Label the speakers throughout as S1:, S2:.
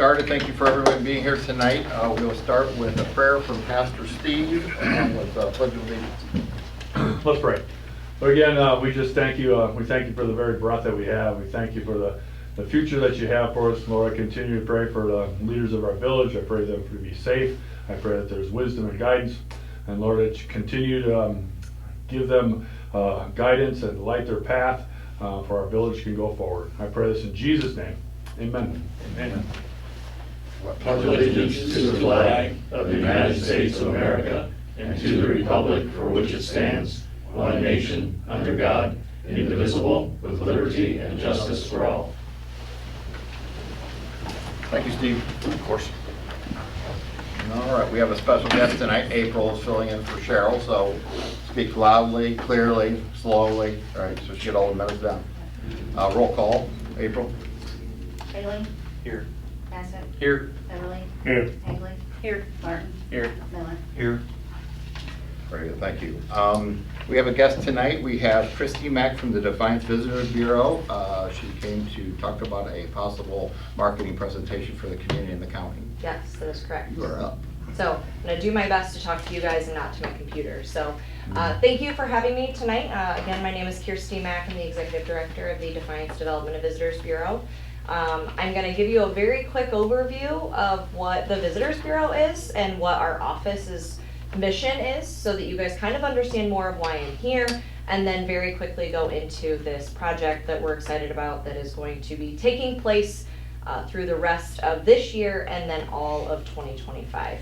S1: started. Thank you for everyone being here tonight. We'll start with a prayer from Pastor Steve with Pledge of Allegiance.
S2: Let's pray. But again, we just thank you. We thank you for the very breath that we have. We thank you for the future that you have for us. Lord, I continue to pray for the leaders of our village. I pray them to be safe. I pray that there's wisdom and guidance. And Lord, that you continue to give them guidance and light their path for our village can go forward. I pray this in Jesus' name. Amen. Amen.
S3: Pledge allegiance to the flag of the United States of America and to the republic for which it stands, one nation, under God, indivisible, with liberty and justice for all.
S1: Thank you, Steve. Of course. All right, we have a special guest tonight. April is filling in for Cheryl, so speak loudly, clearly, slowly, all right, so she get all the minutes down. Roll call. April.
S4: Bailey?
S1: Here.
S4: Bassett?
S1: Here.
S4: Beverly?
S2: Here.
S4: Hagley? Here. Martin?
S1: Here.
S4: Miller?
S1: Here. Very good, thank you. We have a guest tonight. We have Christy Mack from the Defiance Visitors Bureau. She came to talk about a possible marketing presentation for the community and the county.
S5: Yes, that is correct.
S1: You are up.
S5: So I'm going to do my best to talk to you guys and not to my computer. So thank you for having me tonight. Again, my name is Kirsty Mack. I'm the Executive Director of the Defiance Development and Visitors Bureau. I'm going to give you a very quick overview of what the Visitors Bureau is and what our office's mission is so that you guys kind of understand more of why I'm here, and then very quickly go into this project that we're excited about that is going to be taking place through the rest of this year and then all of 2025.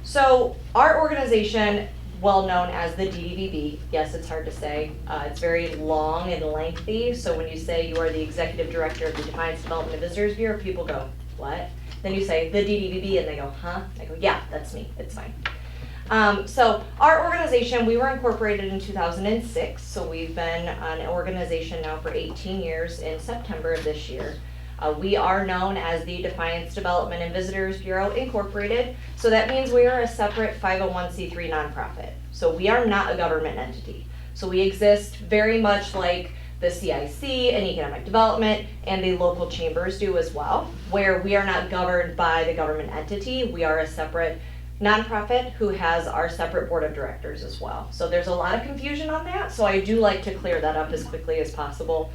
S5: So our organization, well known as the DDVB, yes, it's hard to say. It's very long and lengthy, so when you say you are the Executive Director of the Defiance Development and Visitors Bureau, people go, what? Then you say the DDVB and they go, huh? I go, yeah, that's me, it's fine. So our organization, we were incorporated in 2006, so we've been an organization now for 18 years in September of this year. We are known as the Defiance Development and Visitors Bureau Incorporated, so that means we are a separate 501c3 nonprofit. So we are not a government entity. So we exist very much like the CIC and Economic Development and the local chambers do as well, where we are not governed by the government entity. We are a separate nonprofit who has our separate board of directors as well. So there's a lot of confusion on that, so I do like to clear that up as quickly as possible.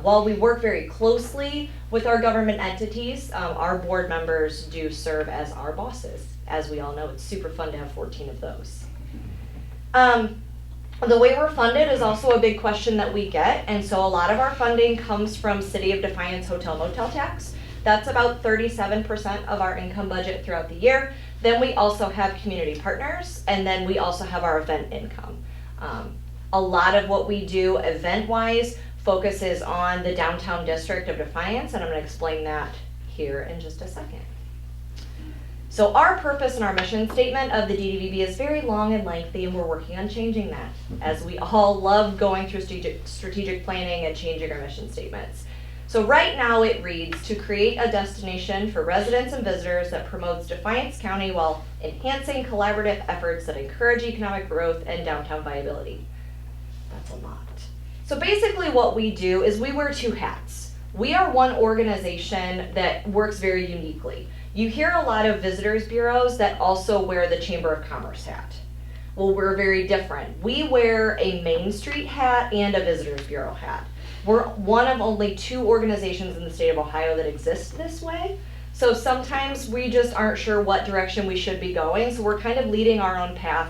S5: While we work very closely with our government entities, our board members do serve as our bosses. As we all know, it's super fun to have 14 of those. The way we're funded is also a big question that we get, and so a lot of our funding comes from City of Defiance hotel motel tax. That's about 37% of our income budget throughout the year. Then we also have community partners, and then we also have our event income. A lot of what we do event-wise focuses on the downtown district of Defiance, and I'm going to explain that here in just a second. So our purpose and our mission statement of the DDVB is very long and lengthy, and we're working on changing that, as we all love going through strategic planning and changing our mission statements. So right now it reads, to create a destination for residents and visitors that promotes Defiance County while enhancing collaborative efforts that encourage economic growth and downtown viability. That's a lot. So basically what we do is we wear two hats. We are one organization that works very uniquely. You hear a lot of visitors bureaus that also wear the Chamber of Commerce hat. Well, we're very different. We wear a Main Street hat and a Visitors Bureau hat. We're one of only 2 organizations in the state of Ohio that exist this way. So sometimes we just aren't sure what direction we should be going. So we're kind of leading our own path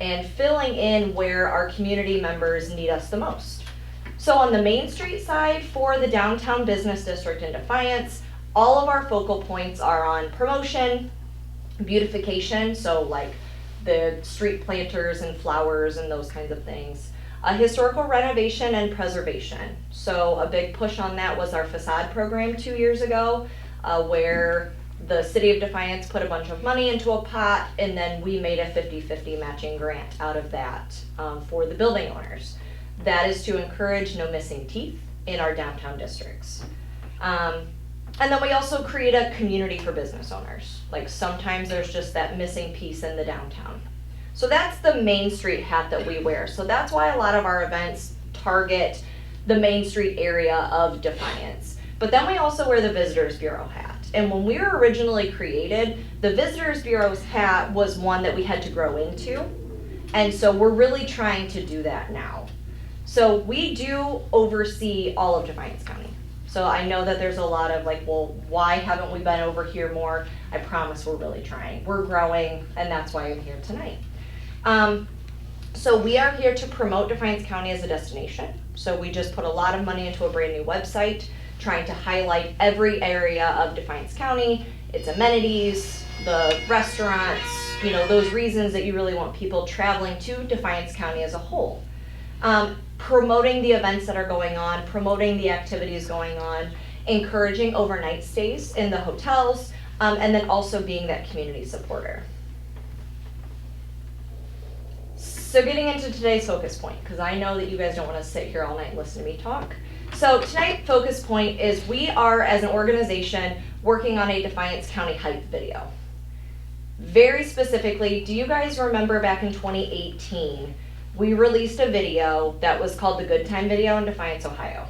S5: and filling in where our community members need us the most. So on the Main Street side, for the downtown business district in Defiance, all of our focal points are on promotion, beautification, so like the street planters and flowers and those kinds of things. Historical renovation and preservation. So a big push on that was our facade program 2 years ago, where the City of Defiance put a bunch of money into a pot, and then we made a 50-50 matching grant out of that for the building owners. That is to encourage no missing teeth in our downtown districts. And then we also create a community for business owners. Like sometimes there's just that missing piece in the downtown. So that's the Main Street hat that we wear. So that's why a lot of our events target the Main Street area of Defiance. But then we also wear the Visitors Bureau hat. And when we were originally created, the Visitors Bureau's hat was one that we had to grow into. And so we're really trying to do that now. So we do oversee all of Defiance County. So I know that there's a lot of like, well, why haven't we been over here more? I promise we're really trying. We're growing, and that's why I'm here tonight. So we are here to promote Defiance County as a destination. So we just put a lot of money into a brand new website, trying to highlight every area of Defiance County, its amenities, the restaurants, you know, those reasons that you really want people traveling to Defiance County as a whole. Promoting the events that are going on, promoting the activities going on, encouraging overnight stays in the hotels, and then also being that community supporter. So getting into today's focus point, because I know that you guys don't want to sit here all night and listen to me talk. So tonight's focus point is we are, as an organization, working on a Defiance County hype video. Very specifically, do you guys remember back in 2018, we released a video that was called the Good Time Video in Defiance, Ohio.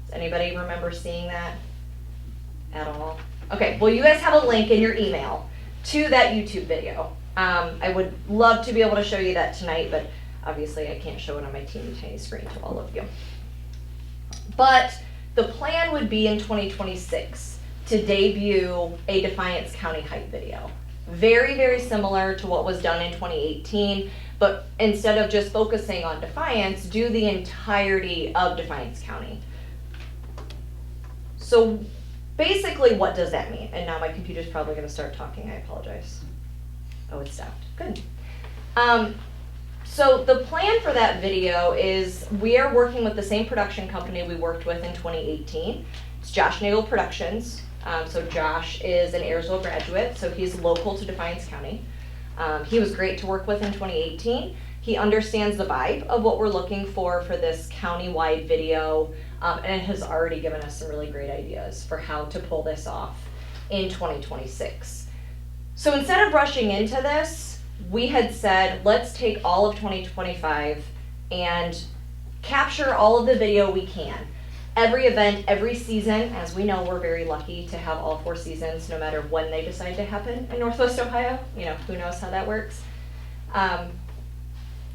S5: Does anybody remember seeing that at all? Okay, well you guys have a link in your email to that YouTube video. I would love to be able to show you that tonight, but obviously I can't show it on my teeny tiny screen to all of you. But the plan would be in 2026 to debut a Defiance County hype video. Very, very similar to what was done in 2018, but instead of just focusing on Defiance, do the entirety of Defiance County. So basically, what does that mean? And now my computer's probably gonna start talking, I apologize. Oh, it stopped, good. So the plan for that video is we are working with the same production company we worked with in 2018. It's Josh Nagel Productions. So Josh is an Ayersville graduate, so he's local to Defiance County. He was great to work with in 2018. He understands the vibe of what we're looking for this county-wide video, and has already given us some really great ideas for how to pull this off in 2026. So instead of rushing into this, we had said, let's take all of 2025 and capture all of the video we can. Every event, every season, as we know, we're very lucky to have all 4 seasons, no matter when they decide to happen in Northwest Ohio. You know, who knows how that works.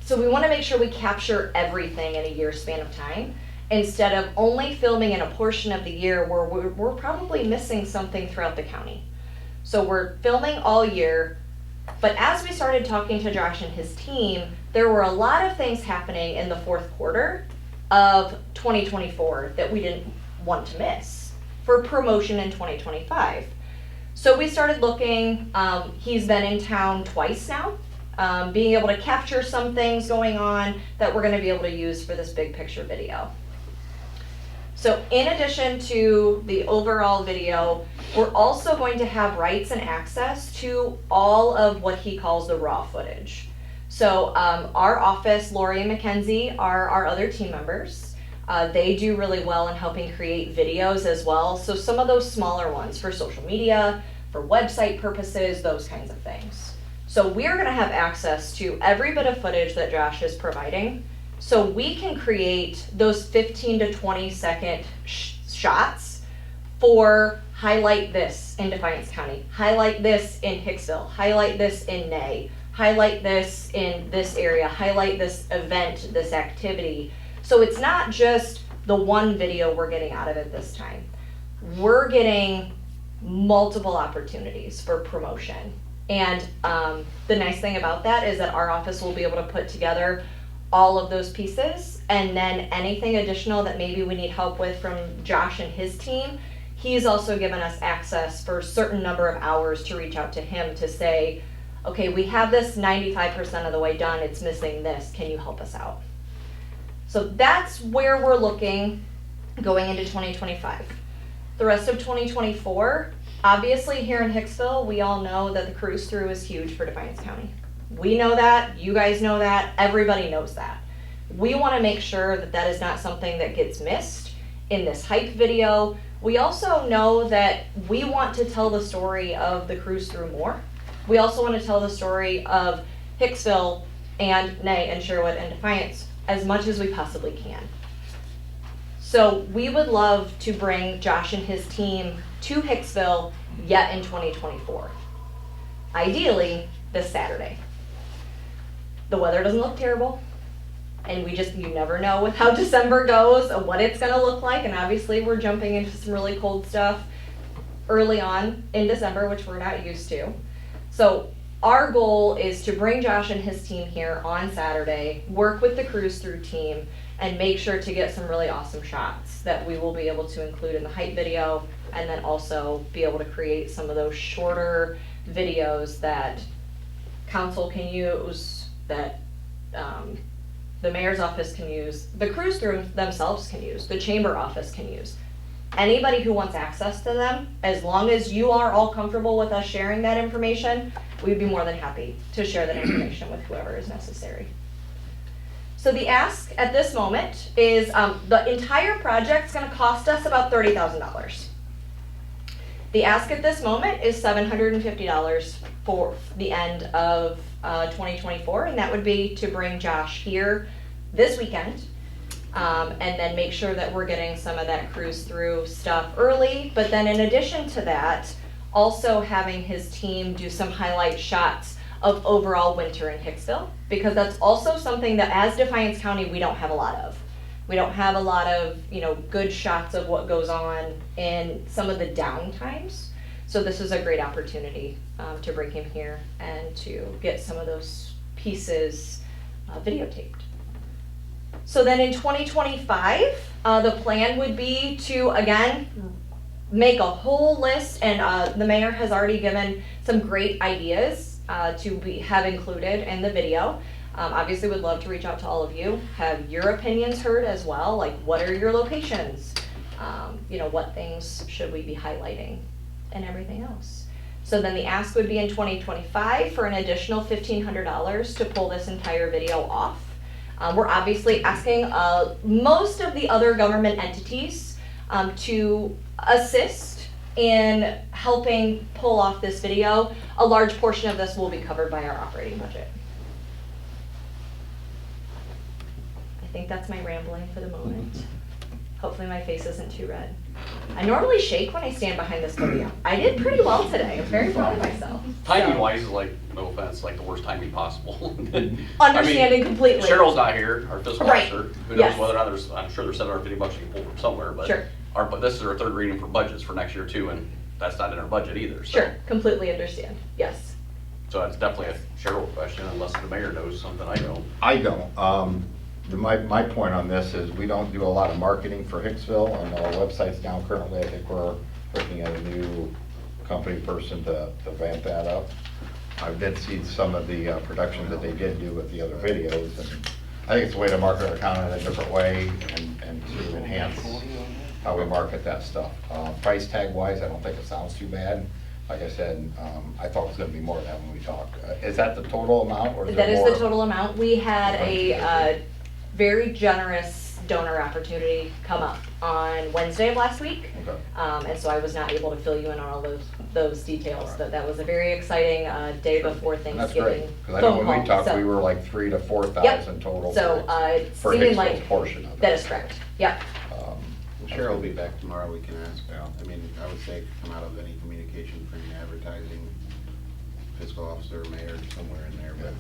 S5: So we want to make sure we capture everything in a year span of time, instead of only filming in a portion of the year where we're probably missing something throughout the county. So we're filming all year, but as we started talking to Josh and his team, there were a lot of things happening in the 4th quarter of 2024 that we didn't want to miss for promotion in 2025. So we started looking, he's been in town twice now, being able to capture some things going on that we're gonna be able to use for this big picture video. So in addition to the overall video, we're also going to have rights and access to all of what he calls the raw footage. So our office, Lori and Mackenzie, are our other team members. They do really well in helping create videos as well. So some of those smaller ones for social media, for website purposes, those kinds of things. So we're gonna have access to every bit of footage that Josh is providing, so we can create those 15 to 20 second shots for highlight this in Defiance County, highlight this in Hicksville, highlight this in Nay, highlight this in this area, highlight this event, this activity. So it's not just the one video we're getting out of it this time. We're getting multiple opportunities for promotion. And the nice thing about that is that our office will be able to put together all of those pieces, and then anything additional that maybe we need help with from Josh and his team, he's also given us access for a certain number of hours to reach out to him to say, okay, we have this 95% of the way done, it's missing this, can you help us out? So that's where we're looking going into 2025. The rest of 2024, obviously here in Hicksville, we all know that the cruise through is huge for Defiance County. We know that, you guys know that, everybody knows that. We want to make sure that that is not something that gets missed in this hype video. We also know that we want to tell the story of the cruise through more. We also want to tell the story of Hicksville and Nay and Sherwood and Defiance as much as we possibly can. So we would love to bring Josh and his team to Hicksville yet in 2024. Ideally, this Saturday. The weather doesn't look terrible, and you never know with how December goes and what it's gonna look like, and obviously we're jumping into some really cold stuff early on in December, which we're not used to. So our goal is to bring Josh and his team here on Saturday, work with the Cruise Through team, and make sure to get some really awesome shots that we will be able to include in the hype video, and then also be able to create some of those shorter videos that council can use, that the mayor's office can use, the Cruise Through themselves can use, the chamber office can use. Anybody who wants access to them, as long as you are all comfortable with us sharing that information, we'd be more than happy to share that information with whoever is necessary. So the ask at this moment is, the entire project's gonna cost us about $30,000. The ask at this moment is $750 for the end of 2024, and that would be to bring Josh here this weekend, and then make sure that we're getting some of that Cruise Through stuff early. But then in addition to that, also having his team do some highlight shots of overall winter in Hicksville, because that's also something that as Defiance County we don't have a lot of. We don't have a lot of, good shots of what goes on in some of the down times. So this is a great opportunity to bring him here and to get some of those pieces videotaped. So then in 2025, the plan would be to, again, make a whole list, and the mayor has already given some great ideas to have included in the video. Obviously, would love to reach out to all of you, have your opinions heard as well, like what are your locations? What things should we be highlighting and everything else. So then the ask would be in 2025 for an additional $1,500 to pull this entire video off. We're obviously asking most of the other government entities to assist in helping pull off this video. A large portion of this will be covered by our operating budget. I think that's my rambling for the moment. Hopefully my face isn't too red. I normally shake when I stand behind this podium. I did pretty well today. I'm very proud of myself.
S6: Timing wise is no offense, the worst timing possible.
S5: Understanding completely.
S6: Cheryl's not here, our fiscal
S5: Right.
S6: officer. Who knows
S5: Yes.
S6: whether or not I'm sure there's $750 you can pull from somewhere, but
S5: Sure.
S6: but this is our third reading for budgets for next year too, and that's not in our budget either. So.
S5: Sure, completely understand. Yes.
S6: So that's definitely a Cheryl question, unless the mayor knows something I don't.
S1: I don't. My point on this is we don't do a lot of marketing for Hicksville, and our website's down currently. I think we're looking at a new company person to vamp that up. I did see some of the productions that they did do with the other videos, and I think it's a way to market our town in a different way and to enhance how we market that stuff. Price tag wise, I don't think it sounds too bad. Like I said, I thought it was gonna be more than that when we talked. Is that the total amount, or is
S5: That
S1: there
S5: is
S1: more?
S5: the total amount. We had a very generous donor opportunity come up on Wednesday of last week.
S1: Okay.
S5: And so I was not able to fill you in on all those details. That was a very exciting day before
S1: And that's
S5: Thanksgiving
S1: great, because I know
S5: phone
S1: when we
S5: call.
S1: talked,
S5: So-
S1: we were like 3,000 to 4,000 total.
S5: So it's
S1: for
S5: seeming
S1: Hicksville's
S5: like
S1: portion of it.
S5: that is correct. Yep.
S7: Cheryl will be back tomorrow, we can ask. I mean, I would say come out of any communication from advertising, fiscal officer, mayor, somewhere in there, but.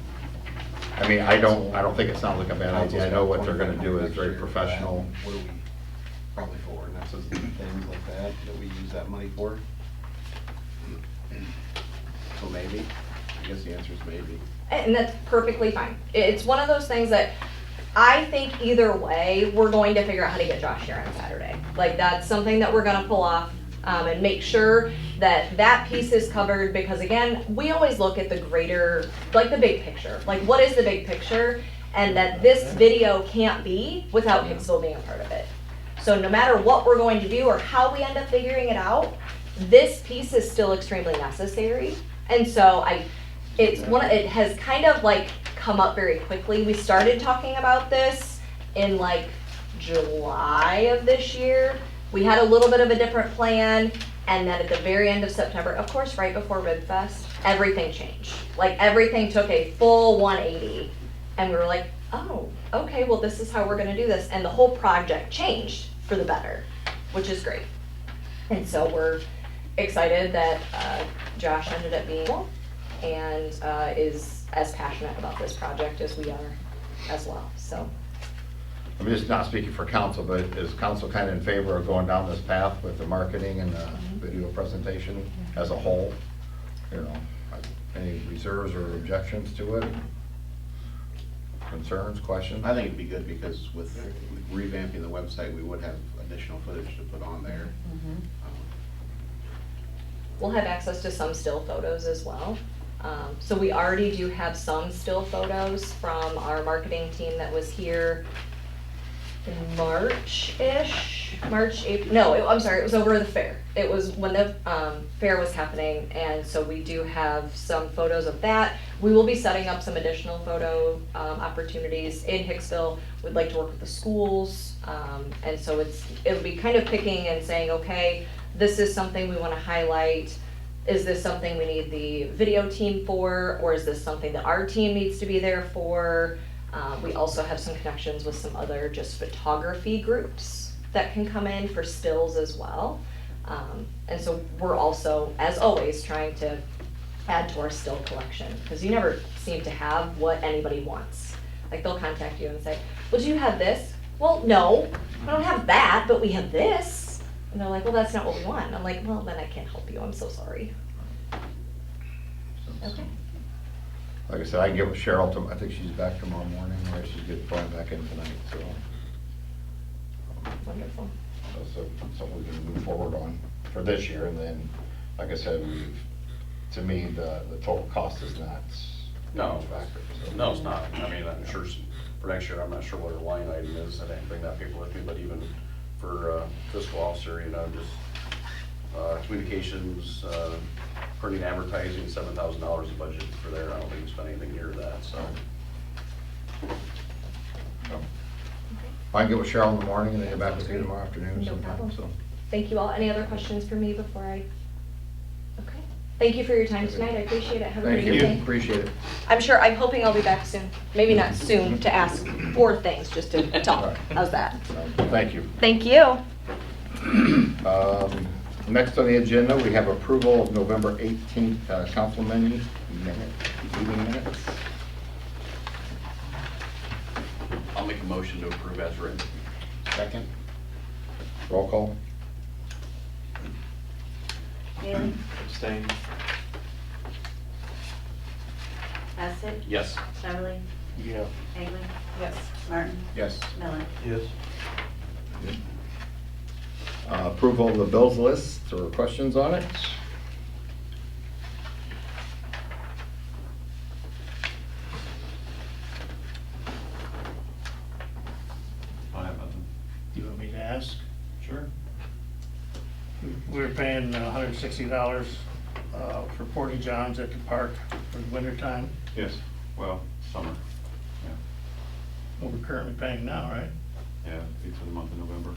S1: I mean, I don't think it sounds like a bad idea. I know what they're gonna do is very professional.
S7: What are we probably for, and that's just things like that we use that money for? So maybe, I guess the answer is maybe.
S5: And that's perfectly fine. It's one of those things that I think either way, we're going to figure out how to get Josh here on Saturday. Like, that's something that we're gonna pull off, and make sure that that piece is covered, because again, we always look at the greater, like the big picture. Like, what is the big picture? And that this video can't be without Hicksville being a part of it. So no matter what we're going to do or how we end up figuring it out, this piece is still extremely necessary. And so it has kind of like come up very quickly. We started talking about this in like July of this year. We had a little bit of a different plan, and then at the very end of September, of course, right before RibFest, everything changed. Like, everything took a full 180, and we were like, oh, okay, well, this is how we're gonna do this. And the whole project changed for the better, which is great. And so we're excited that Josh ended up being able and is as passionate about this project as we are as well, so.
S1: I'm just not speaking for council, but is council kind of in favor of going down this path with the marketing and the video presentation as a whole? You know, any reserves or objections to it? Concerns, questions?
S7: I think it'd be good because with revamping the website, we would have additional footage to put on there.
S5: We'll have access to some still photos as well. So we already do have some still photos from our marketing team that was here in March-ish, April, no, I'm sorry, it was over the fair. It was when the fair was happening, and so we do have some photos of that. We will be setting up some additional photo opportunities in Hicksville. We'd like to work with the schools, and so it'll be kind of picking and saying, okay, this is something we want to highlight. Is this something we need the video team for, or is this something that our team needs to be there for? We also have some connections with some other just photography groups that can come in for stills as well. And so we're also, as always, trying to add to our still collection, because you never seem to have what anybody wants. Like, they'll contact you and say, well, do you have this? Well, no, I don't have that, but we have this. And they're like, well, that's not what we want. And I'm like, well, then I can't help you, I'm so sorry. Okay.
S1: Like I said, I can get with Cheryl, I think she's back tomorrow morning, or she's flying back in tonight, so.
S5: Wonderful.
S1: So something we can move forward on for this year, and then, like I said, to me, the total cost is not
S6: No.
S1: a factor. So.
S6: No, it's not. I mean, I'm sure for next year, I'm not sure what her line item is. I didn't bring that paper with me, but even for fiscal officer, you know, just communications, printing, advertising, $7,000 of budget for there. I don't think we spent anything near that, so.
S1: So, I can get with Cheryl in the morning and then get back with you tomorrow afternoon
S5: No
S1: sometime,
S5: problem.
S1: so.
S5: Thank you all. Any other questions for me before I? Okay. Thank you for your time tonight. I appreciate it. Have a
S1: Thank
S5: great
S1: you,
S5: day.
S1: appreciate it.
S5: I'm sure, I'm hoping I'll be back soon. Maybe not soon to ask for things, just to talk. How's that?
S1: Thank you.
S5: Thank you.
S1: Next on the agenda, we have approval of November 18th council meeting minutes.
S6: I'll make a motion to approve as written.
S7: Second?
S1: Roll call.
S4: Bailey?
S2: Abstain.
S4: Bassett?
S6: Yes.
S4: Beverly?
S2: Yeah.
S4: Hagley? Yes. Martin?
S7: Yes.
S4: Miller?
S2: Yes.
S1: Approval of the bills list, or questions on it?
S3: I have nothing.
S8: You want me to ask?
S3: Sure.
S8: We were paying $160 for porta johns at the park for the winter time.
S3: Yes, well, summer, yeah,
S8: What we're currently paying now, right?
S3: yeah, be for the month of November.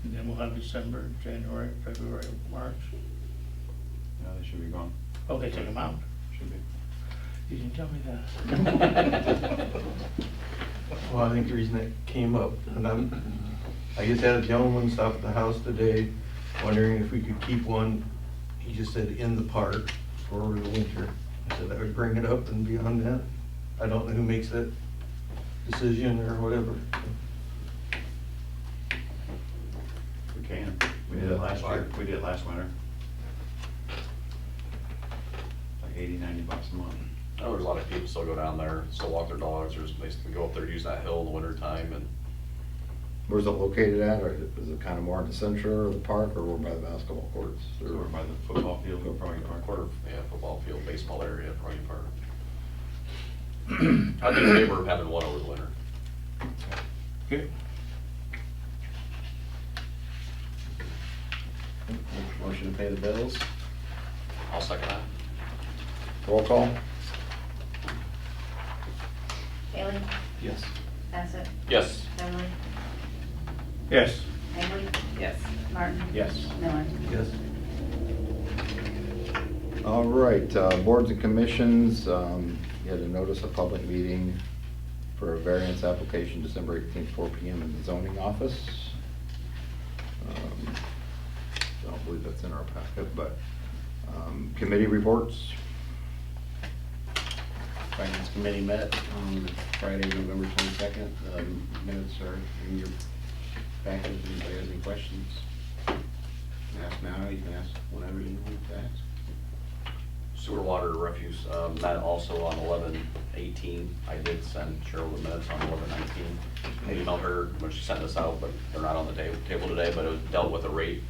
S8: And then we'll have December, January, February, March.
S3: Yeah, they should be gone,
S8: Oh, they take them out.
S3: should be.
S8: You didn't tell me that.
S9: Well, I think the reason it came up, and I just had a gentleman stop at the house today wondering if we could keep one, he just said in the park for the winter. I said I would bring it up, and beyond that, I don't know who makes that decision or whatever.
S3: We can, we did it last year, we did it last winter. Like $80-90 a month.
S6: I know there's a lot of people still go down there, still walk their dogs, or just basically go up there, use that hill in the winter time, and
S1: Where's it located at, or is it kind of more in the center of the park, or we're by the basketball courts?
S3: So we're by the football field, we'll probably park.
S6: quarter, yeah, football field, baseball area, probably park. I'd be in favor of having one over the winter.
S8: Okay.
S7: Motion to pay the bills?
S6: I'll second that.
S1: Roll call.
S4: Bailey?
S3: Yes.
S4: Bassett?
S6: Yes.
S4: Beverly?
S8: Yes.
S4: Hagley? Yes. Martin?
S7: Yes.
S4: Miller?
S9: Yes.
S1: All right, boards and commissions, you had to notice a public meeting for a variance application December 18th, 4 PM in the zoning office. I don't believe that's in our packet, but committee reports.
S7: Finance Committee met on Friday, November 22nd. Minutes are in your packet. If anybody has any questions, you can ask now, you can ask whenever you want to ask.
S6: Sewer, water, refuse, met also on 11/18. I did send Cheryl the minutes on 11/19. I emailed her when she sent this out, but they're not on the table today, but it was dealt with a rate,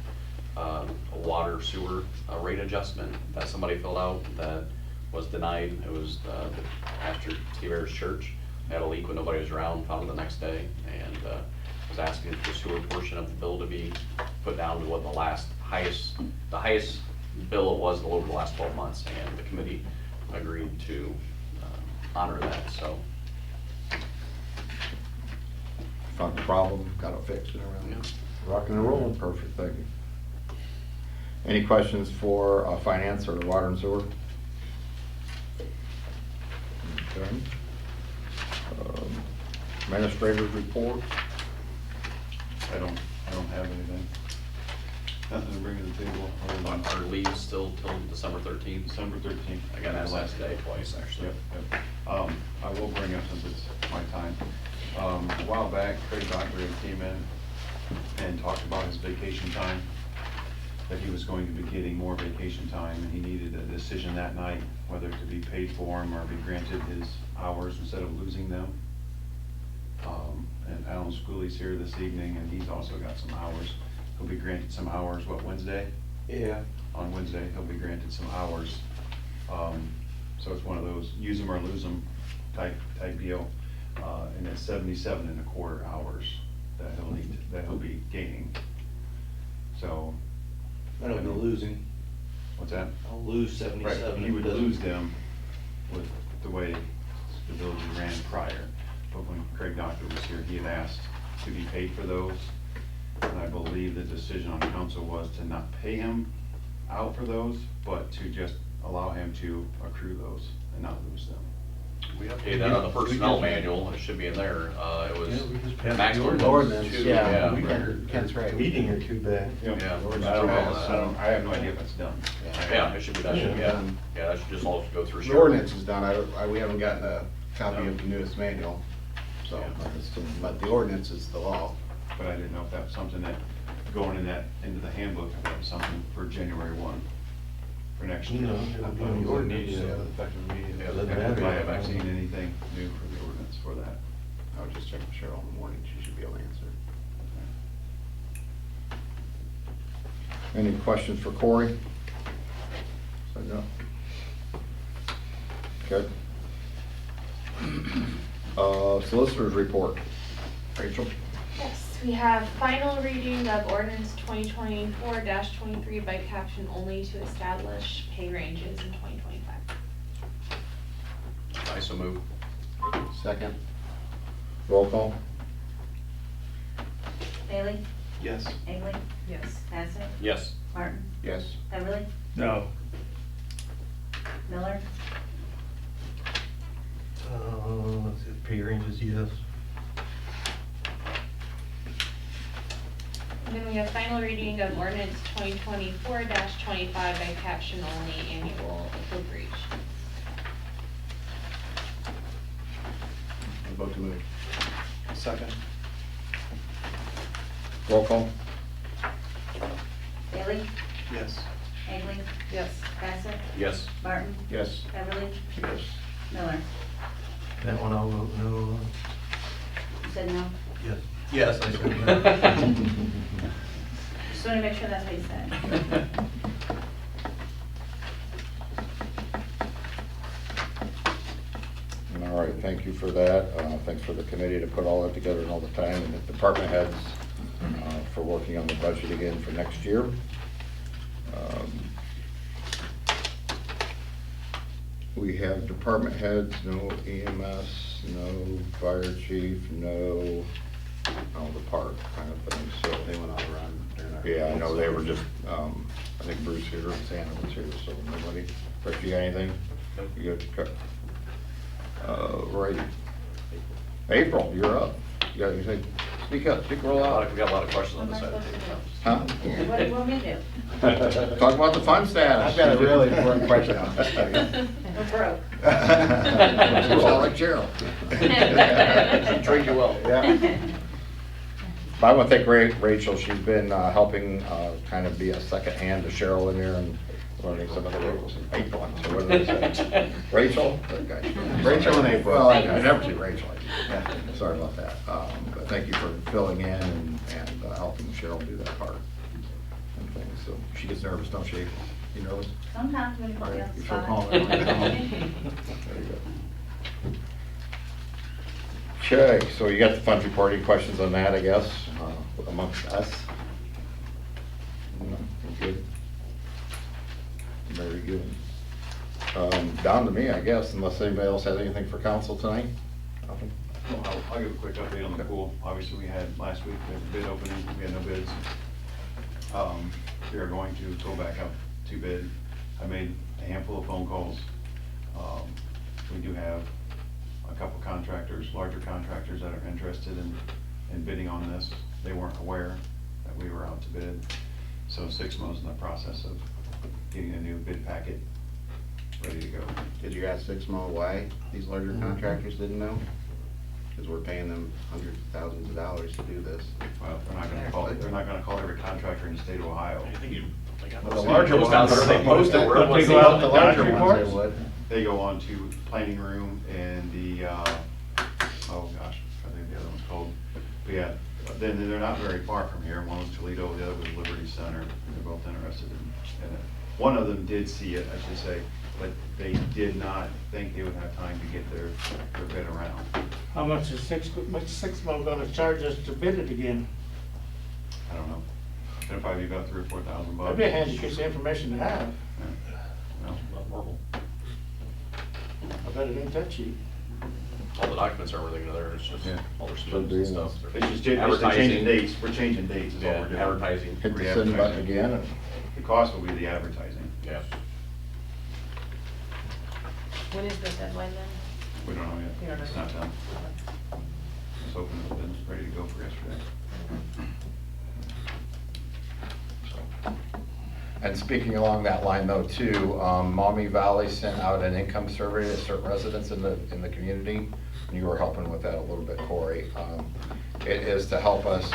S6: a water sewer rate adjustment that somebody filled out that was denied. It was the pastor Steve Ayers' church had a leak when nobody was around, found it the next day, and was asking for the sewer portion of the bill to be put down to what the highest bill it was over the last 12 months, and the committee agreed to honor that, so.
S1: Found the problem, got it fixed and everything. Rocking and rolling, perfect, thank you. Any questions for finance or water and sewer? Okay. Administrator's report.
S10: I don't have anything. Nothing to bring to the table other than
S6: Our leave still till December 13th.
S10: December 13th.
S6: I got asked that today twice, actually.
S10: Yep. I will bring up, since it's my time, a while back, Craig Dockery came in and talked about his vacation time, that he was going to be getting more vacation time, and he needed a decision that night, whether to be paid for him or be granted his hours instead of losing them. And Alan Schooley's here this evening, and he's also got some hours. He'll be granted some hours, what, Wednesday?
S9: Yeah.
S10: On Wednesday, he'll be granted some hours. So it's one of those use them or lose them type deal. And it's 77.25 hours that he'll be gaining. So.
S9: I don't know losing.
S10: What's that?
S9: I'll lose
S10: Right,
S9: 77.
S10: he would lose them with the way the village ran prior. But when Craig Doctor was here, he had asked to be paid for those. And I believe the decision on council was to not pay him out for those, but to just allow him to accrue those and not lose them.
S6: We updated that on the personnel manual, it should be in there. It
S9: Yeah, we
S6: was
S9: just passed
S6: maximum
S9: the
S7: ordinance,
S6: two,
S7: yeah.
S6: yeah.
S7: Kent's right.
S9: Meeting or two back.
S6: Yeah.
S10: I have no idea if it's done.
S6: Yeah, it should be, that should, yeah, that should just all go through.
S7: The ordinance is done. We haven't gotten a copy of the newest manual, so,
S6: Yeah.
S7: but the ordinance is the law.
S10: But I didn't know if that was something that, going into the handbook, if that was something for January 1, for next year.
S9: No, it'll be on the ordinance.
S10: Effective immediately.
S9: Doesn't matter.
S10: I haven't seen anything new for the ordinance for that.
S7: I would just check with Cheryl in the morning. She should be able to answer.
S1: Any questions for Corey? So no. Okay. Solicitor's report. Rachel?
S11: Yes, we have final reading of ordinance 2024-23 by caption only to establish pay ranges in 2025.
S6: I so move.
S7: Second?
S1: Roll call?
S4: Bailey?
S10: Yes.
S4: Egley? Yes. Bassett?
S6: Yes.
S4: Martin?
S7: Yes.
S4: Beverly?
S8: No.
S4: Miller?
S9: Let's see, pay ranges, yes.
S11: And then we have final reading of ordinance 2024-25 by caption only annual appropriation.
S7: I'm about to move.
S10: Second.
S1: Roll call?
S4: Bailey?
S10: Yes.
S4: Egley?
S11: Yes.
S4: Bassett?
S6: Yes.
S4: Martin?
S7: Yes.
S4: Beverly?
S1: Yes.
S4: Miller?
S9: That one I'll vote no.
S4: You said no?
S9: Yes. Yes, I said no.
S4: Just want to make sure that's what you said.
S1: All right, thank you for that. Thanks for the committee to put all that together and all the time, and the department heads for working on the budget again for next year. We have department heads, no EMS, no fire chief, no, the park kind of thing, so.
S7: They went all around during our.
S1: Yeah, I know they were just, I think Bruce here and Santa was here, so nobody. Rick, you got anything?
S6: Nope.
S1: You good? Right. April, you're up. You got anything? Speak up, speak real
S6: We
S1: loud.
S6: got a lot of questions
S4: What
S6: on
S4: am I
S6: this side of
S4: supposed
S6: the
S4: to
S6: table.
S1: Huh?
S4: do? What do you want me to do?
S1: Talk about the fund status.
S7: I've got a really important question on this.
S4: We're broke.
S1: You sound like Cheryl.
S6: She trained you well.
S7: Yeah.
S1: But I want to thank Rachel. She's been helping kind of be a second hand to Cheryl in there and learning some of the rules. April, I'm sorry, what did I say? Rachel? Okay.
S7: Rachel and April.
S1: Well, I never see Rachel. Sorry about that. But thank you for filling in and helping Cheryl do that part and things. So she gets nervous, don't she? You nervous?
S4: Sometimes when you put me on the
S1: You feel
S4: spot.
S1: calm, right? There you go. Okay, so you got the funds reporting questions on that, I guess, amongst us? No, good. Very good. Down to me, I guess, unless anybody else has anything for council tonight? Nothing?
S10: Well, I'll give a quick update on the pool. Obviously, we had last week, we had the bid opening, we had no bids. We are going to go back up to bid. I made a handful of phone calls. We do have a couple contractors, larger contractors that are interested in bidding on this. They weren't aware that we were out to bid. So Sixmo's in the process of getting a new bid packet ready to go.
S7: Did you ask Hicksville why these larger contractors didn't know? Because we're paying them hundreds of thousands of dollars to do this.
S10: Well, they're not gonna call every contractor in the state of Ohio.
S7: But the larger ones,
S6: They post it, we're the ones
S8: They
S6: that
S8: go
S6: sell
S8: out
S6: it.
S8: the larger
S7: larger
S8: reports?
S7: ones they would.
S10: They go on to planning room and the, oh gosh, I think the other one's called. But yeah, then they're not very far from here. One was Toledo, the other was Liberty Center. They're both interested in it. One of them did see it, I should say, but they did not think they would have time to get their bid around.
S8: How much is Hicksville gonna charge us to bid it again?
S10: I don't know. It'll probably be about $3,000 or $4,000.
S8: That'd be a handy piece of information to have.
S10: Well,
S8: I bet it ain't that cheap.
S6: All the documents are everything there, it's just
S1: Yeah.
S6: all their
S1: Should
S6: students
S1: be
S6: and
S1: in
S6: stuff.
S10: It's just changing
S6: Advertising.
S10: dates. We're changing dates is all
S6: Yeah,
S10: we're doing.
S6: advertising.
S1: Hit the send button again. and-
S10: The cost will be the advertising.
S6: Yeah.
S4: When is the deadline then?
S10: We don't know
S4: You
S10: yet.
S4: don't know.
S10: It's not done. I was hoping it would have been ready to go for yesterday.
S1: And speaking along that line though too, Maumee Valley sent out an income survey to certain residents in the community. You were helping with that a little bit, Corey. It is to help us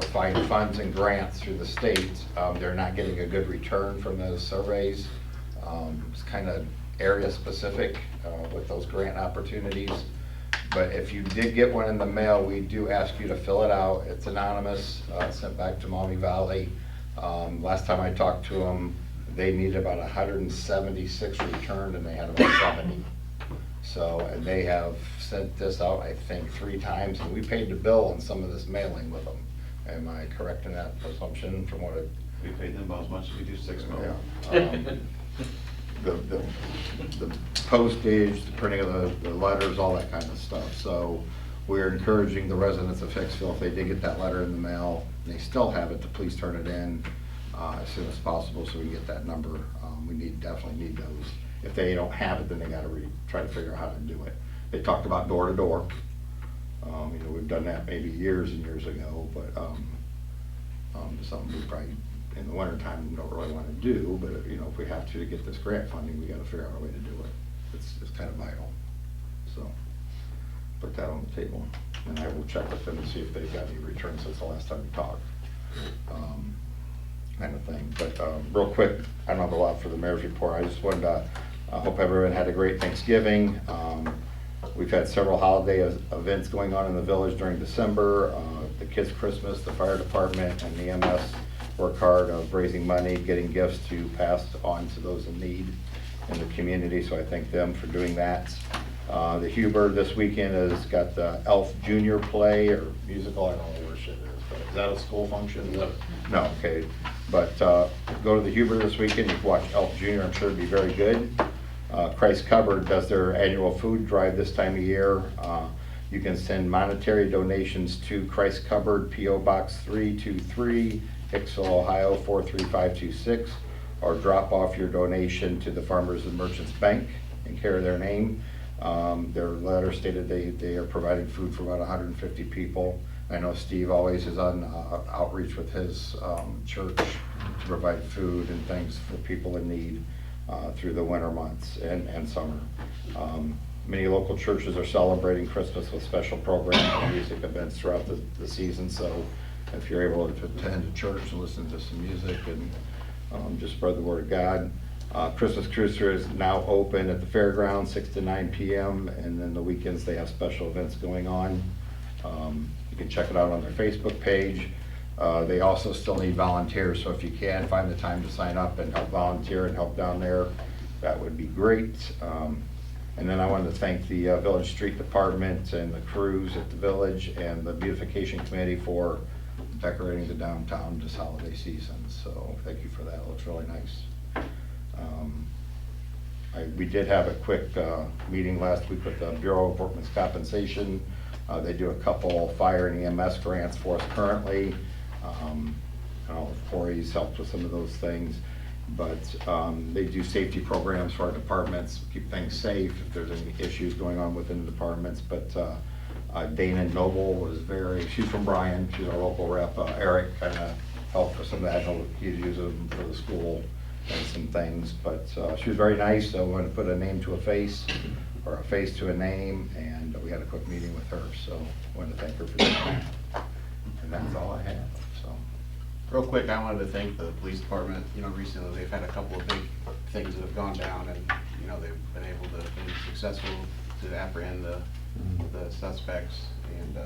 S1: find funds and grants through the state. They're not getting a good return from those surveys. It's kind of area specific with those grant opportunities. But if you did get one in the mail, we do ask you to fill it out. It's anonymous, sent back to Maumee Valley. Last time I talked to them, they needed about 176 returned and they had about 70. So, and they have sent this out, I think, 3 times, and we paid the bill on some of this mailing with them. Am I correct in that assumption from what it?
S10: We paid them about as much as we do 6 million.
S1: Yeah. The postage, the printing of the letters, all that kind of stuff. So we're encouraging the residents of Hicksville, if they did get that letter in the mail, and they still have it, to please turn it in as soon as possible so we can get that number. We definitely need those. If they don't have it, then they gotta try to figure out how to do it. They talked about door to door. We've done that maybe years and years ago, but something we probably in the winter time don't really want to do, but if we have to get this grant funding, we got to figure out a way to do it. It's kind of vital. So put that on the table, and I will check with them and see if they've got any returns since the last time we talked, kind of thing. But real quick, I don't have a lot for the mayor's report. I just wanted to hope everyone had a great Thanksgiving. We've had several holiday events going on in the village during December. The kids' Christmas, the fire department, and the EMS work hard of raising money, getting gifts to pass on to those in need in the community, so I thank them for doing that. The Huber this weekend has got the Elf Junior play or musical, I don't know where shit is, but is that a school function? No, okay. But go to the Huber this weekend, you can watch Elf Junior, I'm sure it'd be very good. Christ Cupboard does their annual food drive this time of year. You can send monetary donations to Christ Cupboard, P.O. Box 323, Hicksville, Ohio 43526, or drop off your donation to the Farmers and Merchants Bank in care of their name. Their letter stated they are providing food for about 150 people. I know Steve always is on outreach with his church to provide food and things for people in need through the winter months and summer. Many local churches are celebrating Christmas with special programs and music events throughout the season, so if you're able to attend a church and listen to some music and just spread the word of God. Christmas Cruiser is now open at the fairgrounds 6 to 9 p.m. and then the weekends they have special events going on. You can check it out on their Facebook page. They also still need volunteers, so if you can find the time to sign up and help volunteer and help down there, that would be great. And then I wanted to thank the Village Street Department and the crews at the Village and the Beautification Committee for decorating the downtown this holiday season. So thank you for that. It looks really nice. We did have a quick meeting last week with the Bureau of Workmen's Compensation. They do a couple fire and EMS grants for us currently. I don't know if Corey's helped with some of those things, but they do safety programs for our departments, keep things safe if there's any issues going on within the departments. But Dana Noble was she's from Bryan, she's our local rep. Eric kind of helped with some of that. He's using them for the school and some things, but she was very nice, so I wanted to put a name to a face, or a face to a name, and we had a quick meeting with her, so I wanted to thank her for that. And that's all I have, so.
S7: Real quick, I wanted to thank the police department. Recently they've had a couple of big things that have gone down, and they've been able to be successful to apprehend the suspects. And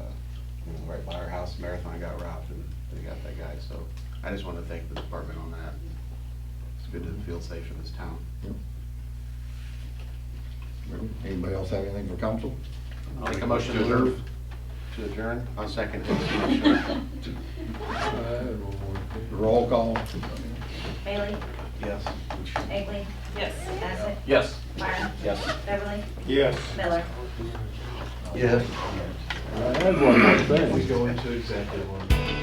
S7: right by our house, Marathon got robbed, and they got that guy. So I just want to thank the department on that. It's good to feel safe in this town.
S1: Anybody else have anything for council?
S7: I'll make a motion to adjourn. I'll second it.
S1: Roll call.
S4: Bailey?
S7: Yes.
S4: Egley? Yes. Bassett?
S6: Yes.
S4: Myron?
S6: Yes.
S4: Beverly?
S8: Yes.
S4: Miller?
S9: Yes.
S2: I had one more thing.
S7: We go into executive one.